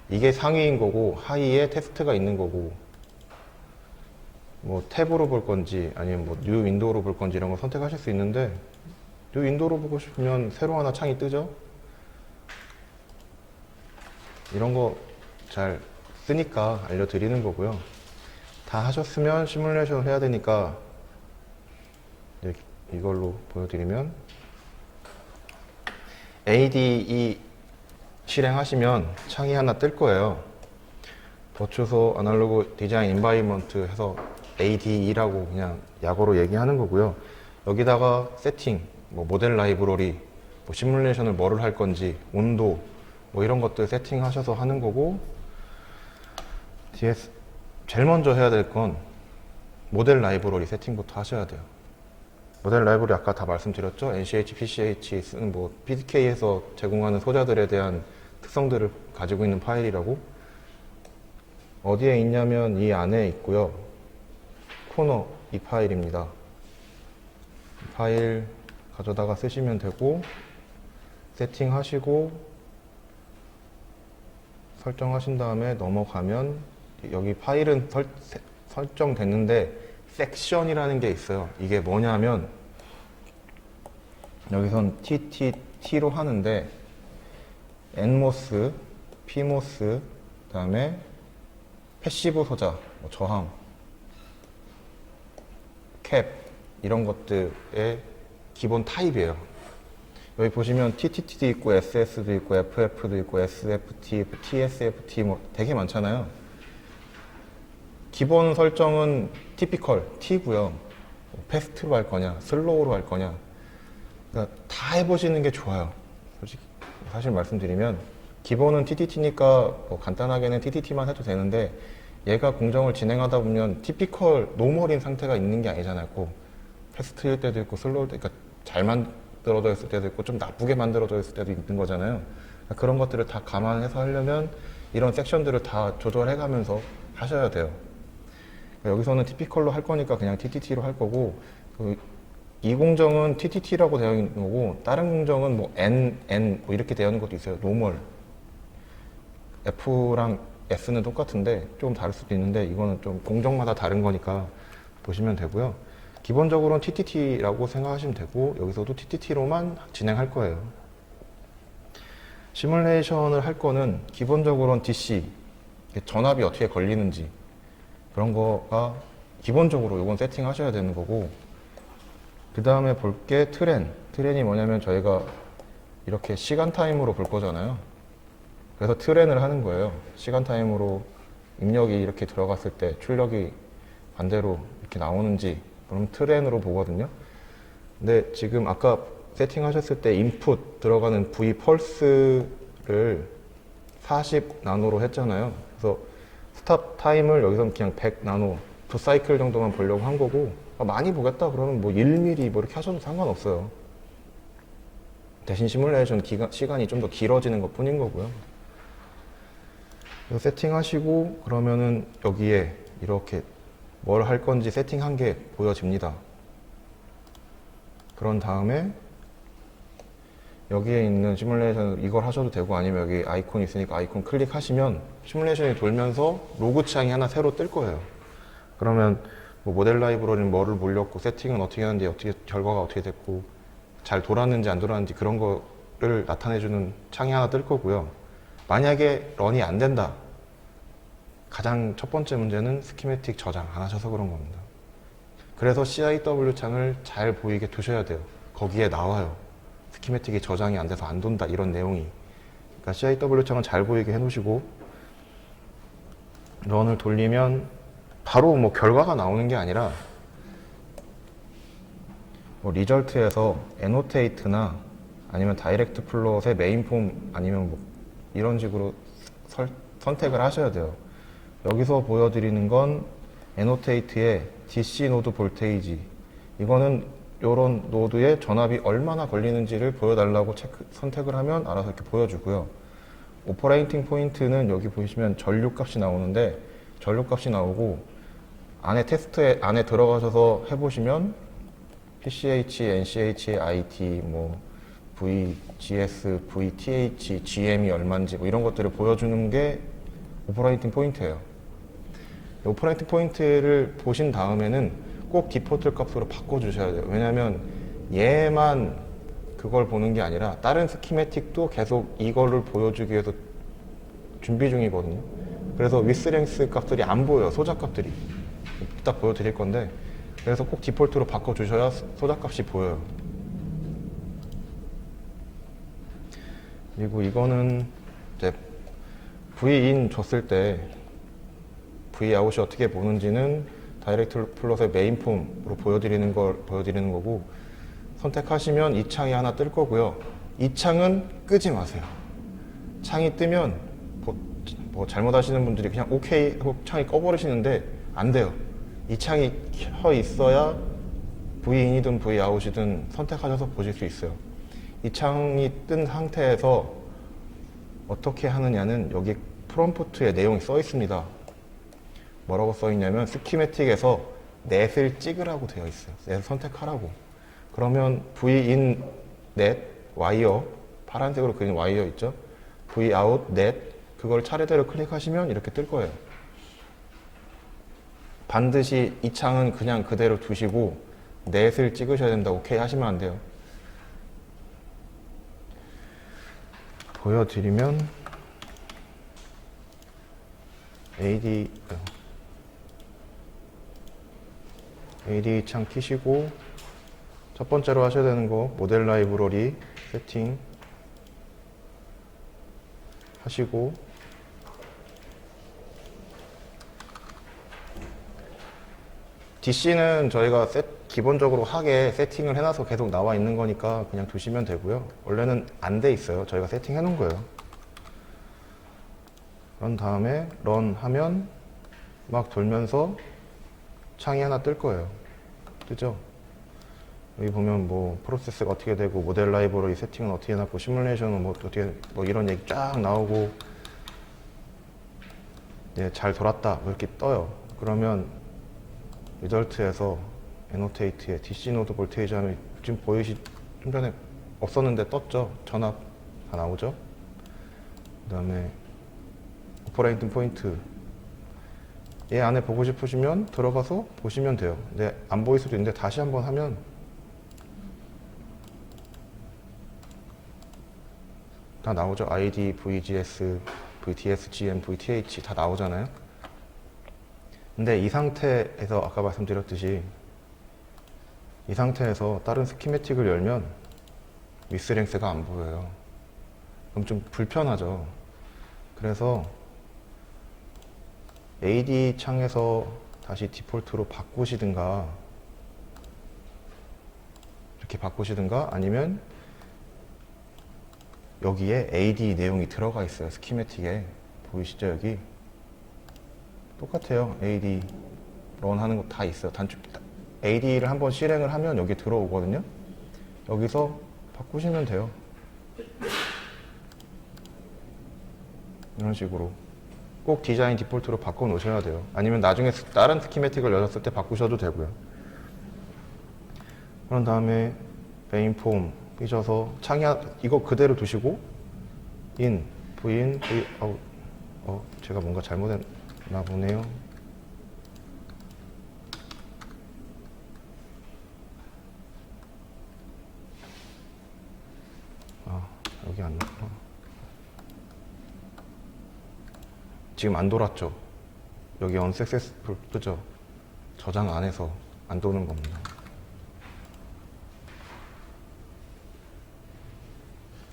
이게 상위인 거고 하위에 테스트가 있는 거고, 뭐 탭으로 볼 건지 아니면 뭐 뉴 윈도우로 볼 건지 이런 거 선택하실 수 있는데, 뉴 윈도우로 보고 싶으면 새로 하나 창이 뜨죠. 이런 거 잘 쓰니까 알려드리는 거고요. 다 하셨으면 시뮬레이션을 해야 되니까 이걸로 보여드리면 ADE 실행하시면 창이 하나 뜰 거예요. 버추소 아날로그 디자인 인바이먼트 해서 ADE라고 그냥 약어로 얘기하는 거고요. 여기다가 세팅, 뭐 모델 라이브러리, 뭐 시뮬레이션을 뭐를 할 건지, 온도, 뭐 이런 것들 세팅하셔서 하는 거고, DS 제일 먼저 해야 될 건 모델 라이브러리 세팅부터 하셔야 돼요. 모델 라이브러리 아까 다 말씀드렸죠? NCH, PCH 쓰는 뭐 PDK에서 제공하는 소자들에 대한 특성들을 가지고 있는 파일이라고. 어디에 있냐면 이 안에 있고요. 코너 이 파일입니다. 이 파일 가져다가 쓰시면 되고, 세팅하시고 설정하신 다음에 넘어가면 여기 파일은 설정됐는데 섹션이라는 게 있어요. 이게 뭐냐면 여기선 TTT로 하는데 NMOS, PMOS, 그 다음에 패시브 소자, 뭐 저항, 캡 이런 것들의 기본 타입이에요. 여기 보시면 TTT도 있고 SS도 있고 FF도 있고 SFT, TSFT 뭐 되게 많잖아요. 기본 설정은 티피컬 T고요. 패스트로 할 거냐, 슬로우로 할 거냐, 그러니까 다 해보시는 게 좋아요. 솔직히 사실 말씀드리면 기본은 TTT니까 뭐 간단하게는 TTT만 해도 되는데, 얘가 공정을 진행하다 보면 티피컬 노멀인 상태가 있는 게 아니잖아요. 꼭 패스트일 때도 있고 슬로우일 때, 그러니까 잘 만들어져 있을 때도 있고 좀 나쁘게 만들어져 있을 때도 있는 거잖아요. 그러니까 그런 것들을 다 감안해서 하려면 이런 섹션들을 다 조절해 가면서 하셔야 돼요. 여기서는 티피컬로 할 거니까 그냥 TTT로 할 거고, 이 공정은 TTT라고 되어 있는 거고, 다른 공정은 뭐 N 뭐 이렇게 되어 있는 것도 있어요. 노멀. F랑 S는 똑같은데 조금 다를 수도 있는데, 이거는 좀 공정마다 다른 거니까 보시면 되고요. 기본적으로는 TTT라고 생각하시면 되고, 여기서도 TTT로만 진행할 거예요. 시뮬레이션을 할 거는 기본적으로는 DC, 전압이 어떻게 걸리는지 그런 거가 기본적으로 이건 세팅하셔야 되는 거고, 그 다음에 볼 게 트렌이 뭐냐면 저희가 이렇게 시간 타임으로 볼 거잖아요. 그래서 트렌을 하는 거예요. 시간 타임으로 입력이 이렇게 들어갔을 때 출력이 반대로 이렇게 나오는지 그럼 트렌으로 보거든요. 근데 지금 아까 세팅하셨을 때 인풋 들어가는 V 펄스를 40 나노로 했잖아요. 그래서 스탑 타임을 여기서 그냥 100 나노 두 사이클 정도만 보려고 한 거고, 많이 보겠다 그러면 뭐 1mm 뭐 이렇게 하셔도 상관없어요. 대신 시뮬레이션 시간이 좀 더 길어지는 것 뿐인 거고요. 세팅하시고 그러면은 여기에 이렇게 뭘 할 건지 세팅한 게 보여집니다. 그런 다음에 여기에 있는 시뮬레이션 이걸 하셔도 되고, 아니면 여기 아이콘 있으니까 아이콘 클릭하시면 시뮬레이션이 돌면서 로그 창이 하나 새로 뜰 거예요. 그러면 뭐 모델 라이브러리는 뭐를 몰렸고 세팅은 어떻게 하는지, 어떻게 결과가 어떻게 됐고 잘 돌았는지 안 돌았는지 그런 거를 나타내주는 창이 하나 뜰 거고요. 만약에 런이 안 된다, 가장 첫 번째 문제는 스키매틱 저장 안 하셔서 그런 겁니다. 그래서 CIW 창을 잘 보이게 두셔야 돼요. 거기에 나와요. 스키매틱이 저장이 안 돼서 안 돈다 이런 내용이. 그러니까 CIW 창은 잘 보이게 해놓으시고, 런을 돌리면 바로 뭐 결과가 나오는 게 아니라 뭐 리절트에서 애노테이트나 아니면 다이렉트 플롯의 메인 폼 아니면 뭐 이런 식으로 선택을 하셔야 돼요. 여기서 보여드리는 건 애노테이트의 DC 노드 볼테이지, 이거는 이런 노드에 전압이 얼마나 걸리는지를 보여달라고 선택을 하면 알아서 이렇게 보여주고요. 오퍼레이팅 포인트는 여기 보시면 전류값이 나오는데, 전류값이 나오고 안에 테스트에 안에 들어가셔서 해보시면 PCH, NCH, IT, 뭐 VGS, VTH, GM이 얼마인지 뭐 이런 것들을 보여주는 게 오퍼레이팅 포인트예요. 오퍼레이팅 포인트를 보신 다음에는 꼭 디폴트 값으로 바꿔주셔야 돼요. 왜냐하면 얘만 그걸 보는 게 아니라 다른 스키매틱도 계속 이거를 보여주기 위해서 준비 중이거든요. 그래서 위스랭스 값들이 안 보여요. 소자 값들이. 이따 보여드릴 건데, 그래서 꼭 디폴트로 바꿔주셔야 소자 값이 보여요. 그리고 이거는 이제 Vin 줬을 때 Vout이 어떻게 보는지는 다이렉트 플롯의 메인 폼으로 보여드리는 거고, 선택하시면 이 창이 하나 뜰 거고요. 이 창은 끄지 마세요. 창이 뜨면 뭐 잘못하시는 분들이 그냥 오케이 하고 창이 꺼버리시는데 안 돼요. 이 창이 켜 있어야 Vin이든 Vout이든 선택하셔서 보실 수 있어요. 이 창이 뜬 상태에서 어떻게 하느냐는 여기 프롬프트에 내용이 써 있습니다. 뭐라고 써 있냐면 스키매틱에서 넷을 찍으라고 되어 있어요. 넷을 선택하라고. 그러면 Vin 넷 와이어, 파란색으로 그린 와이어 있죠? Vout 넷, 그걸 차례대로 클릭하시면 이렇게 뜰 거예요. 반드시 이 창은 그냥 그대로 두시고 넷을 찍으셔야 된다. 오케이 하시면 안 돼요. 보여드리면 AD 창 키시고, 첫 번째로 하셔야 되는 거 모델 라이브러리 세팅 하시고, DC는 저희가 기본적으로 하게 세팅을 해놔서 계속 나와 있는 거니까 그냥 두시면 되고요. 원래는 안 돼 있어요. 저희가 세팅해 놓은 거예요. 그런 다음에 런 하면 막 돌면서 창이 하나 뜰 거예요. 뜨죠? 여기 보면 뭐 프로세스가 어떻게 되고, 모델 라이브러리 세팅은 어떻게 해놨고, 시뮬레이션은 뭐 어떻게 뭐 이런 얘기 쫙 나오고, 네, 잘 돌았다 뭐 이렇게 떠요. 그러면 리절트에서 애노테이트에 DC 노드 볼테이지 하면 지금 좀 전에 없었는데 떴죠? 전압 다 나오죠? 그 다음에 오퍼레이팅 포인트, 얘 안에 보고 싶으시면 들어가서 보시면 돼요. 근데 안 보일 수도 있는데 다시 한번 하면 다 나오죠? ID, VGS, VTS, GM, VTH 다 나오잖아요? 근데 이 상태에서 아까 말씀드렸듯이 이 상태에서 다른 스키매틱을 열면 위스랭스가 안 보여요. 그럼 좀 불편하죠. 그래서 AD 창에서 다시 디폴트로 바꾸시든가 이렇게 바꾸시든가 아니면 여기에 AD 내용이 들어가 있어요. 스키매틱에 보이시죠? 여기 똑같아요. AD 런 하는 거 다 있어요. AD를 한번 실행을 하면 여기 들어오거든요. 여기서 바꾸시면 돼요. 이런 식으로 꼭 디자인 디폴트로 바꿔 놓으셔야 돼요. 아니면 나중에 다른 스키매틱을 열었을 때 바꾸셔도 되고요. 그런 다음에 메인 폼 삐져서 창이 이거 그대로 두시고 인, vin, v 제가 뭔가 잘못했나 보네요. 여기 안 났구나. 지금 안 돌았죠? 여기 unsuccessful 뜨죠? 저장 안 해서 안 도는 겁니다.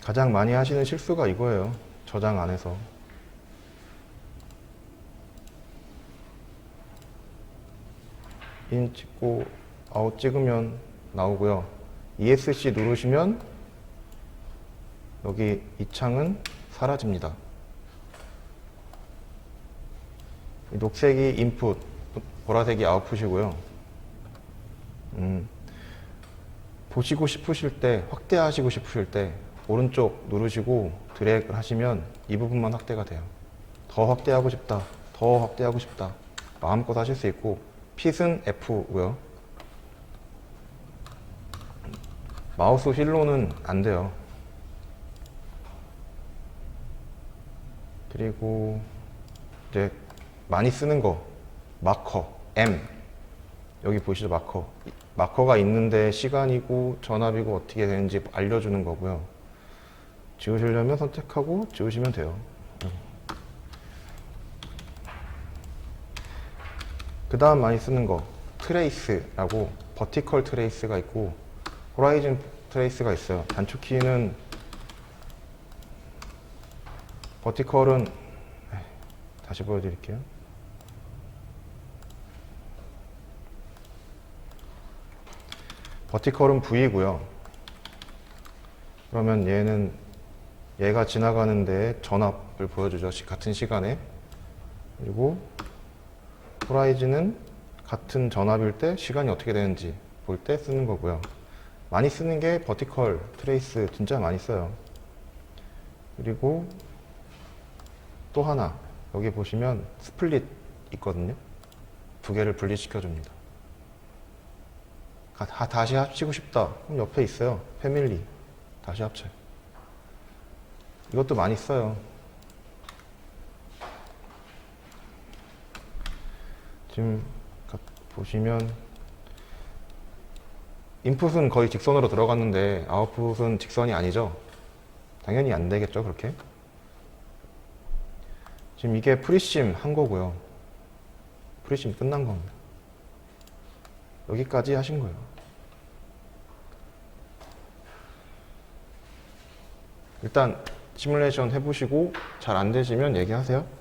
가장 많이 하시는 실수가 이거예요. 저장 안 해서. 인 찍고 아웃 찍으면 나오고요. ESC 누르시면 여기 이 창은 사라집니다. 녹색이 인풋, 보라색이 아웃풋이고요. 보시고 싶으실 때, 확대하시고 싶으실 때 오른쪽 누르시고 드래그를 하시면 이 부분만 확대가 돼요. 더 확대하고 싶다, 더 확대하고 싶다 마음껏 하실 수 있고 핏은 F고요. 마우스 휠로는 안 돼요. 그리고 이제 많이 쓰는 거 마커 M 여기 보시죠. 마커가 있는데 시간이고 전압이고 어떻게 되는지 알려주는 거고요. 지우시려면 선택하고 지우시면 돼요. 그 다음 많이 쓰는 거 트레이스라고 버티컬 트레이스가 있고 호라이즌 트레이스가 있어요. 단축키는 버티컬은 다시 보여드릴게요. 버티컬은 V고요. 그러면 얘가 지나가는데 전압을 보여주죠. 같은 시간에. 그리고 호라이즌은 같은 전압일 때 시간이 어떻게 되는지 볼 때 쓰는 거고요. 많이 쓰는 게 버티컬 트레이스 진짜 많이 써요. 그리고 또 하나 여기 보시면 스플릿 있거든요. 두 개를 분리시켜 줍니다. 다시 합치고 싶다. 그럼 옆에 있어요. 패밀리. 다시 합쳐요. 이것도 많이 써요. 지금 보시면 인풋은 거의 직선으로 들어갔는데 아웃풋은 직선이 아니죠. 당연히 안 되겠죠, 그렇게. 지금 이게 프리심 한 거고요. 프리심 끝난 겁니다. 여기까지 하신 거예요. 일단 시뮬레이션 해보시고 잘 안 되시면 얘기하세요.